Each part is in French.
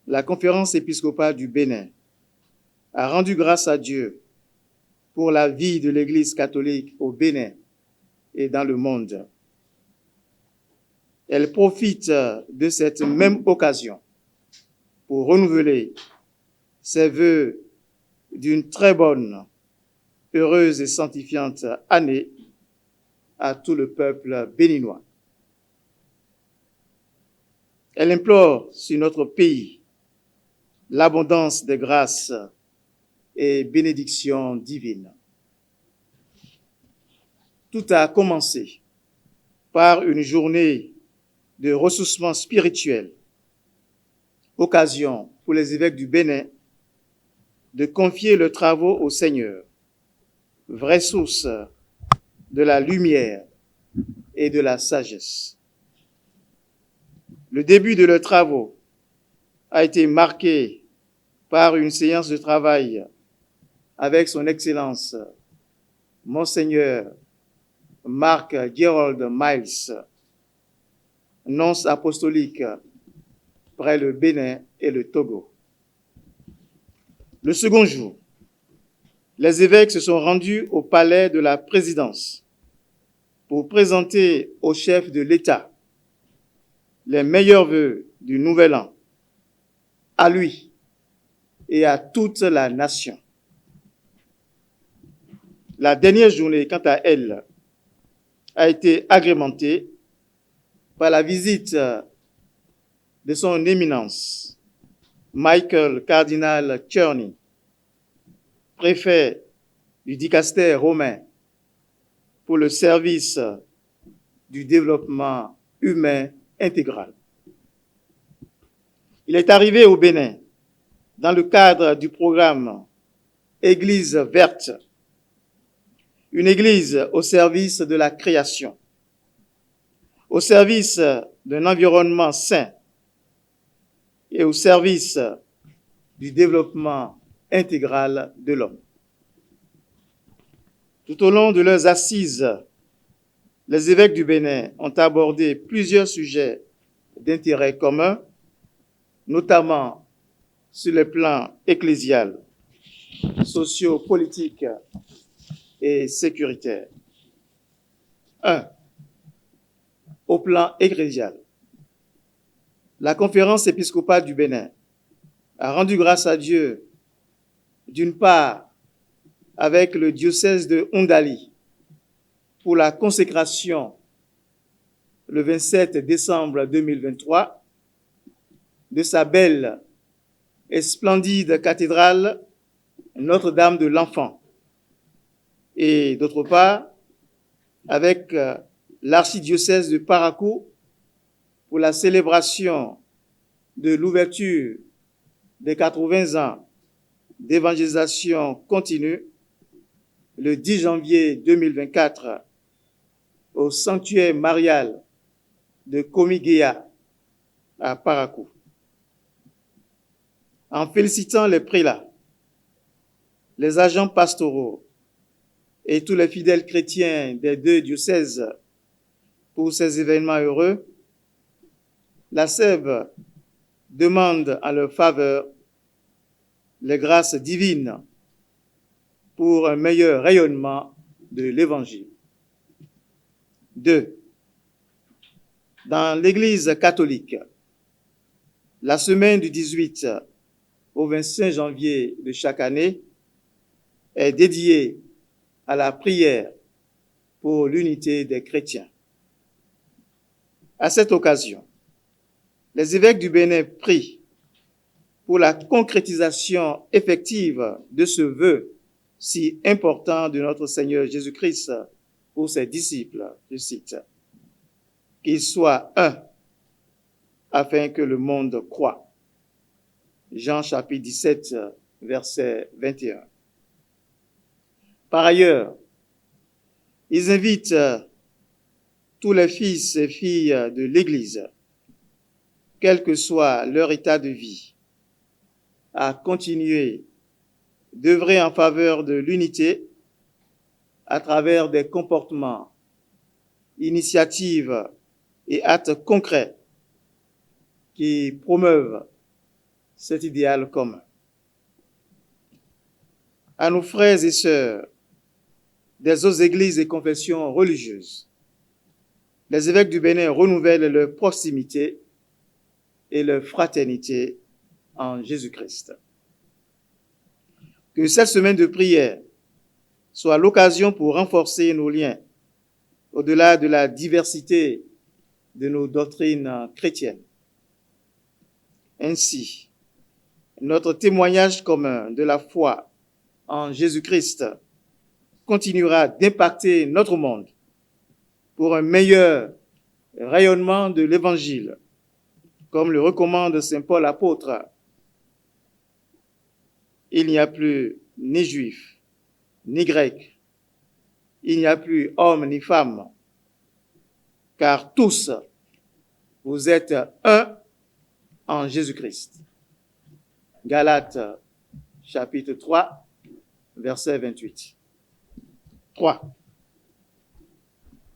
la Conférence épiscopale du Bénin a rendu grâce à Dieu pour la vie de l'Église catholique au Bénin et dans le monde. Elle profite de cette même occasion pour renouveler ses vœux d'une très bonne, heureuse et sanctifiante année à tout le peuple béninois. Elle implore sur notre pays l'abondance des grâces et bénédictions divines. Tout a commencé par une journée de ressourcement spirituel, occasion pour les évêques du Bénin de confier leurs travaux au Seigneur, vraie source de la lumière et de la sagesse. Le début de leurs travaux a été marqué par une séance de travail avec son Excellence, Monseigneur Marc Gerald Miles, nonce apostolique près le Bénin et le Togo. Le second jour, les évêques se sont rendus au palais de la présidence pour présenter au chef de l'État les meilleurs vœux du nouvel an, à lui et à toute la nation. La dernière journée, quant à elle, a été agrémentée par la visite de son éminence, Michael Cardinal Czerny, préfet du dicaster romain pour le service du développement humain intégral. Il est arrivé au Bénin dans le cadre du programme Église verte, une église au service de la création, au service d'un environnement sain et au service du développement intégral de l'homme. Tout au long de leurs assises, les évêques du Bénin ont abordé plusieurs sujets d'intérêt commun, notamment sur le plan ecclésial, socio-politique et sécuritaire. 1. Au plan ecclésial, la Conférence épiscopale du Bénin a rendu grâce à Dieu, d'une part, avec le diocèse de Oundali, pour la consécration le 27 décembre 2023 de sa belle et splendide cathédrale Notre-Dame de l'Enfant, et d'autre part, avec l'archidiocèse de Parakou pour la célébration de l'ouverture des 80 ans d'évangélisation continue le 10 janvier 2024 au sanctuaire marial de Komigéa à Parakou. En félicitant les prélats, les agents pastoraux et tous les fidèles chrétiens des deux diocèses pour ces événements heureux, la SEB demande en leur faveur les grâces divines pour un meilleur rayonnement de l'Évangile. 2. Dans l'Église catholique, la semaine du 18 au 25 janvier de chaque année est dédiée à la prière pour l'unité des chrétiens. À cette occasion, les évêques du Bénin prient pour la concrétisation effective de ce vœu si important de notre Seigneur Jésus-Christ pour ses disciples, je cite, « qu'ils soient un, afin que le monde croie. » Jean chapitre 17, verset 21. Par ailleurs, ils invitent tous les fils et filles de l'Église, quel que soit leur état de vie, à continuer d'œuvrer en faveur de l'unité à travers des comportements, initiatives et actes concrets qui promeuvent cet idéal commun. À nos frères et sœurs des autres églises et confessions religieuses, les évêques du Bénin renouvellent leur proximité et leur fraternité en Jésus-Christ. Que cette semaine de prière soit l'occasion pour renforcer nos liens au-delà de la diversité de nos doctrines chrétiennes. Ainsi, notre témoignage commun de la foi en Jésus-Christ continuera d'impacter notre monde pour un meilleur rayonnement de l'Évangile, comme le recommande Saint Paul apôtre. Il n'y a plus ni juif, ni grec, il n'y a plus homme ni femme, car tous, vous êtes un en Jésus-Christ. Galates, chapitre 3, verset 28. 3.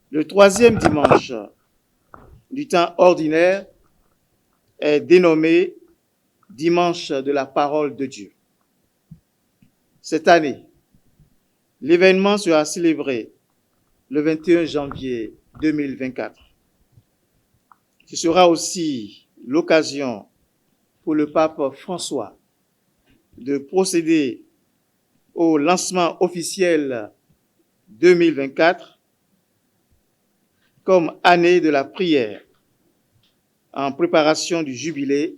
Le troisième dimanche du temps ordinaire est dénommé dimanche de la parole de Dieu. Cette année, l'événement sera célébré le 21 janvier 2024. Ce sera aussi l'occasion pour le pape François de procéder au lancement officiel 2024 comme année de la prière en préparation du jubilé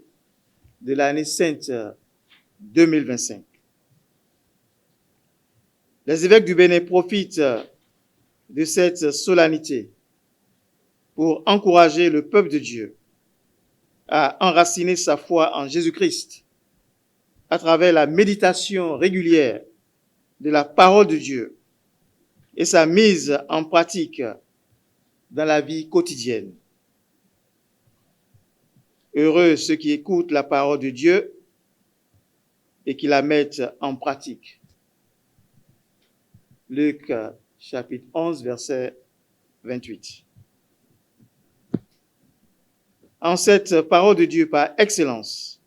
de l'année sainte 2025. Les évêques du Bénin profitent de cette solennité pour encourager le peuple de Dieu à enraciner sa foi en Jésus-Christ à travers la méditation régulière de la parole de Dieu et sa mise en pratique dans la vie quotidienne. Heureux ceux qui écoutent la parole de Dieu et qui la mettent en pratique. Luc chapitre 11, verset 28. En cette parole de Dieu par excellence,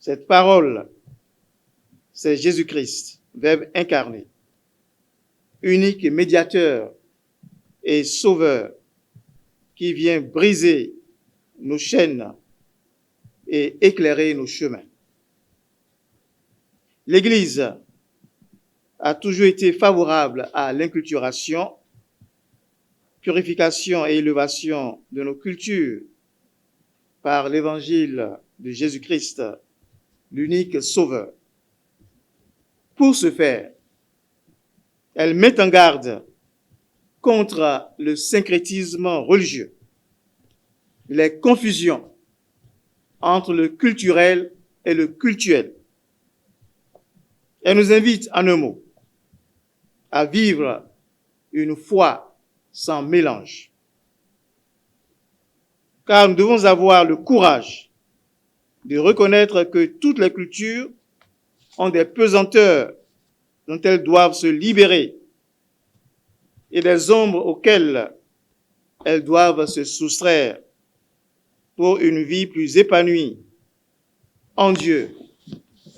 cette parole, c'est Jésus-Christ, Verbe incarné, unique médiateur et sauveur, qui vient briser nos chaînes et éclairer nos chemins. L'Église a toujours été favorable à l'inculturation, purification et élévation de nos cultures par l'évangile de Jésus-Christ, l'unique sauveur. Pour ce faire, elle met en garde contre le syncrétisme religieux, les confusions entre le culturel et le cultuel. Elle nous invite, en un mot, à vivre une foi sans mélange. Car nous devons avoir le courage de reconnaître que toutes les cultures ont des pesanteurs dont elles doivent se libérer et des ombres auxquelles elles doivent se soustraire pour une vie plus épanouie en Dieu,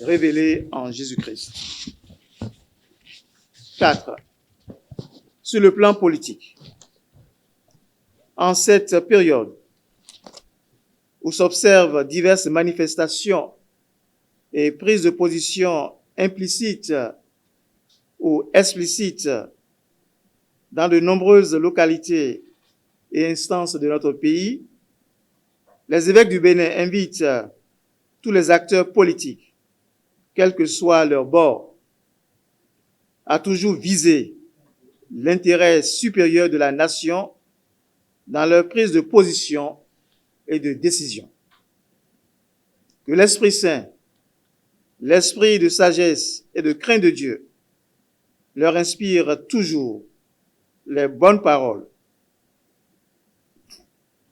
révélée en Jésus-Christ. 4. Sur le plan politique, en cette période où s'observent diverses manifestations et prises de position implicites ou explicites dans de nombreuses localités et instances de notre pays, les évêques du Bénin invitent tous les acteurs politiques, quel que soit leur bord, à toujours viser l'intérêt supérieur de la nation dans leur prise de position et de décision. Que l'Esprit Saint, l'esprit de sagesse et de crainte de Dieu, leur inspire toujours les bonnes paroles,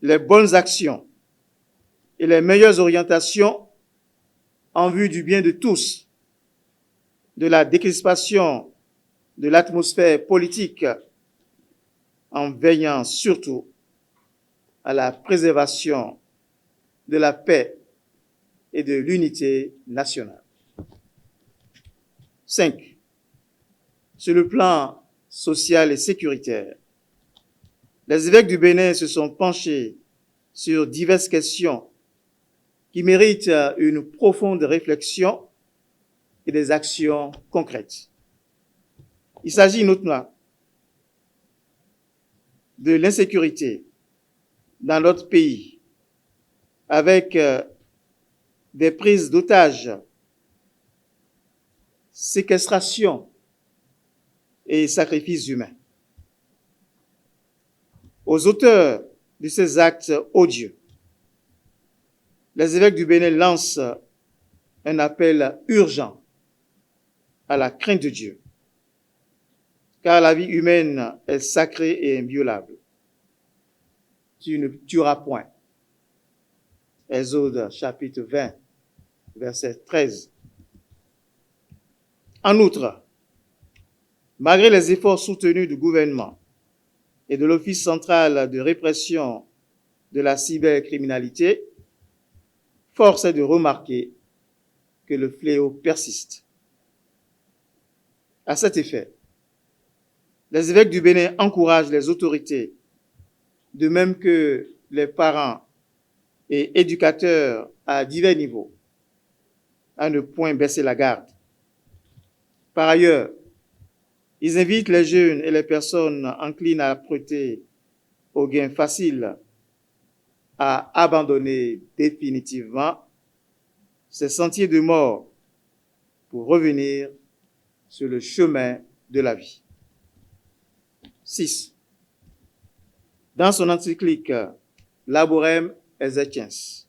les bonnes actions et les meilleures orientations en vue du bien de tous, de la décrispation de l'atmosphère politique, en veillant surtout à la préservation de la paix et de l'unité nationale. 5. Sur le plan social et sécuritaire, les évêques du Bénin se sont penchés sur diverses questions qui méritent une profonde réflexion et des actions concrètes. Il s'agit notamment de l'insécurité dans notre pays, avec des prises d'otages, séquestration et sacrifices humains. Aux auteurs de ces actes odieux, les évêques du Bénin lancent un appel urgent à la crainte de Dieu, car la vie humaine est sacrée et inviolable. Tu ne tueras point. Exode chapitre 20, verset 13. En outre, malgré les efforts soutenus du gouvernement et de l'Office central de répression de la cybercriminalité, force est de remarquer que le fléau persiste. À cet effet, les évêques du Bénin encouragent les autorités, de même que les parents et éducateurs à divers niveaux, à ne point baisser la garde. Par ailleurs, ils invitent les jeunes et les personnes enclines à prêter au gain facile à abandonner définitivement ces sentiers de mort pour revenir sur le chemin de la vie. 6. Dans son encyclique Laborem Exercens,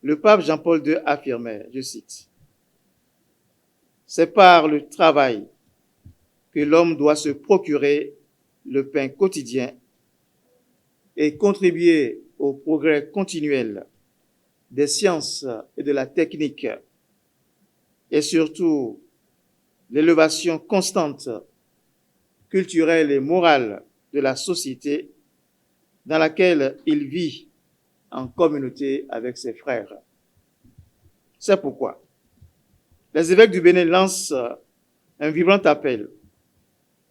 le pape Jean-Paul II affirmait, je cite, « C'est par le travail que l'homme doit se procurer le pain quotidien et contribuer au progrès continuel des sciences et de la technique et surtout l'élévation constante culturelle et morale de la société dans laquelle il vit en communauté avec ses frères. » C'est pourquoi les évêques du Bénin lancent un vibrant appel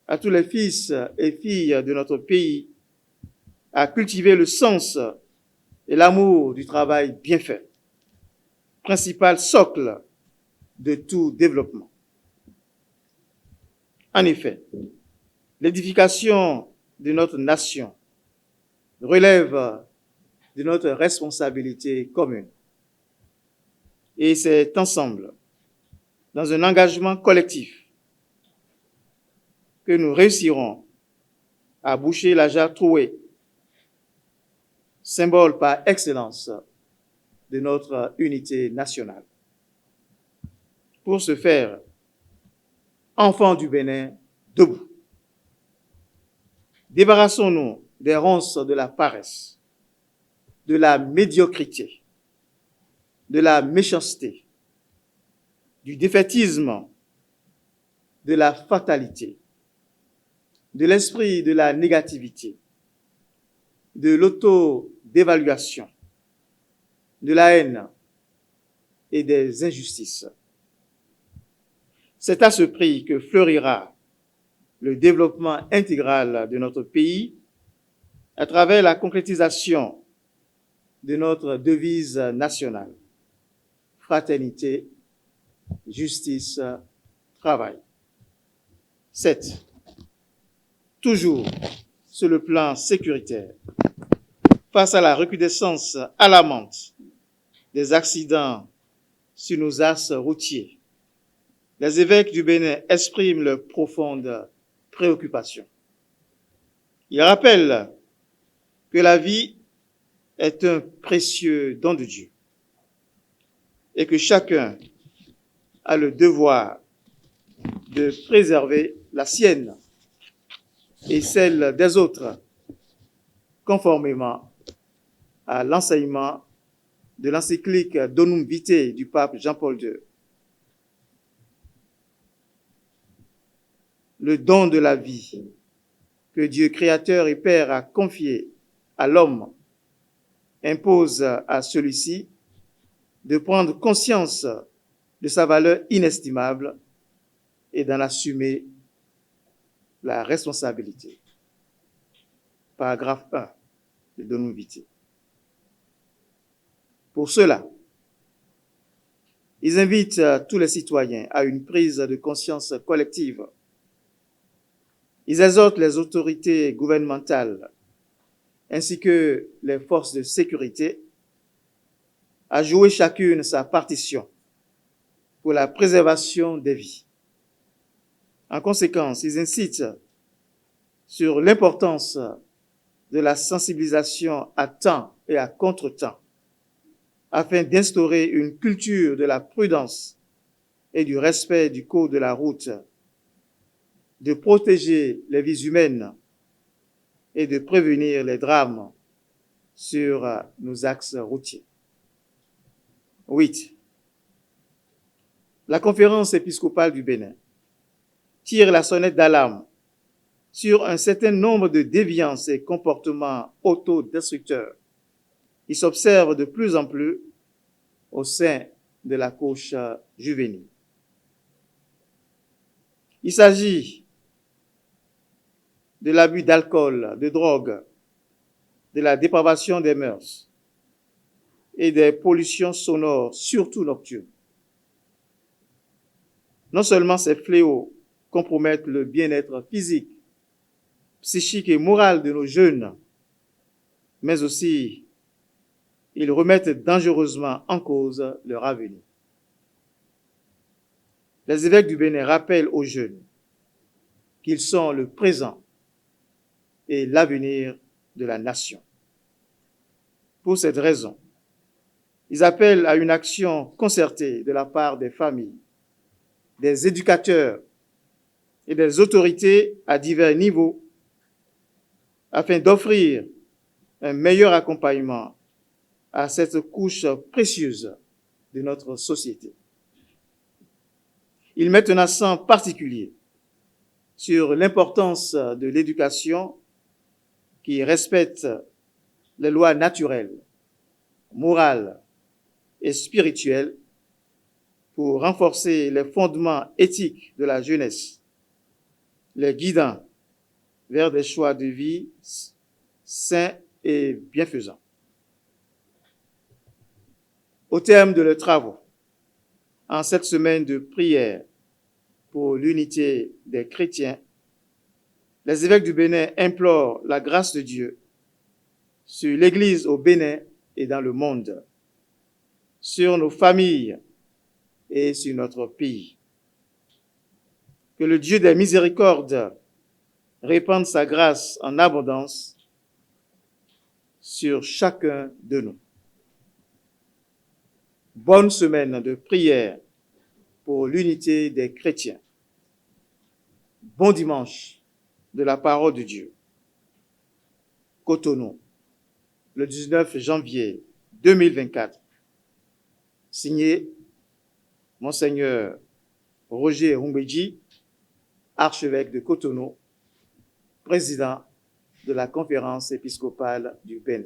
à tous les fils et filles de notre pays à cultiver le sens et l'amour du travail bien fait, principal socle de tout développement. En effet, l'édification de notre nation relève de notre responsabilité commune. Et c'est ensemble, dans un engagement collectif, que nous réussirons à boucher la jarre trouée, symbole par excellence de notre unité nationale. Pour ce faire, enfants du Bénin, debout. Débarrassons-nous des ronces de la paresse, de la médiocrité, de la méchanceté, du défaitisme, de la fatalité, de l'esprit de la négativité, de l'auto-dévaluation, de la haine et des injustices. C'est à ce prix que fleurira le développement intégral de notre pays à travers la concrétisation de notre devise nationale: fraternité, justice, travail. 7. Toujours sur le plan sécuritaire, face à la recrudescence alarmante des accidents sur nos axes routiers, les évêques du Bénin expriment leur profonde préoccupation. Ils rappellent que la vie est un précieux don de Dieu et que chacun a le devoir de préserver la sienne et celle des autres, conformément à l'enseignement de l'encyclique Donum Vitae du pape Jean-Paul II. Le don de la vie que Dieu créateur et Père a confié à l'homme impose à celui-ci de prendre conscience de sa valeur inestimable et d'en assumer la responsabilité. Paragraphe 1 de Donum Vitae. Pour cela, ils invitent tous les citoyens à une prise de conscience collective. Ils exhortent les autorités gouvernementales ainsi que les forces de sécurité à jouer chacune sa partition pour la préservation des vies. En conséquence, ils incitent sur l'importance de la sensibilisation à temps et à contre-temps afin d'instaurer une culture de la prudence et du respect du code de la route, de protéger les vies humaines et de prévenir les drames sur nos axes routiers. 8. La conférence épiscopale du Bénin tire la sonnette d'alarme sur un certain nombre de déviances et comportements autodestructeurs qui s'observent de plus en plus au sein de la couche juvénile. Il s'agit de l'abus d'alcool, de drogue, de la dépravation des mœurs et des pollutions sonores, surtout nocturnes. Non seulement ces fléaux compromettent le bien-être physique, psychique et moral de nos jeunes, mais aussi ils remettent dangereusement en cause leur avenir. Les évêques du Bénin rappellent aux jeunes qu'ils sont le présent et l'avenir de la nation. Pour cette raison, ils appellent à une action concertée de la part des familles, des éducateurs et des autorités à divers niveaux afin d'offrir un meilleur accompagnement à cette couche précieuse de notre société. Ils mettent un accent particulier sur l'importance de l'éducation qui respecte les lois naturelles, morales et spirituelles pour renforcer les fondements éthiques de la jeunesse, les guidant vers des choix de vie sains et bienfaisants. Au terme de leurs travaux, en cette semaine de prière pour l'unité des chrétiens, les évêques du Bénin implorent la grâce de Dieu sur l'Église au Bénin et dans le monde, sur nos familles et sur notre pays. Que le Dieu des miséricordes répande sa grâce en abondance sur chacun de nous. Bonne semaine de prière pour l'unité des chrétiens. Bon dimanche de la parole de Dieu. Cotonou, le 19 janvier 2024. Signé Monseigneur Roger Rumbedji, archevêque de Cotonou, président de la conférence épiscopale du Bénin.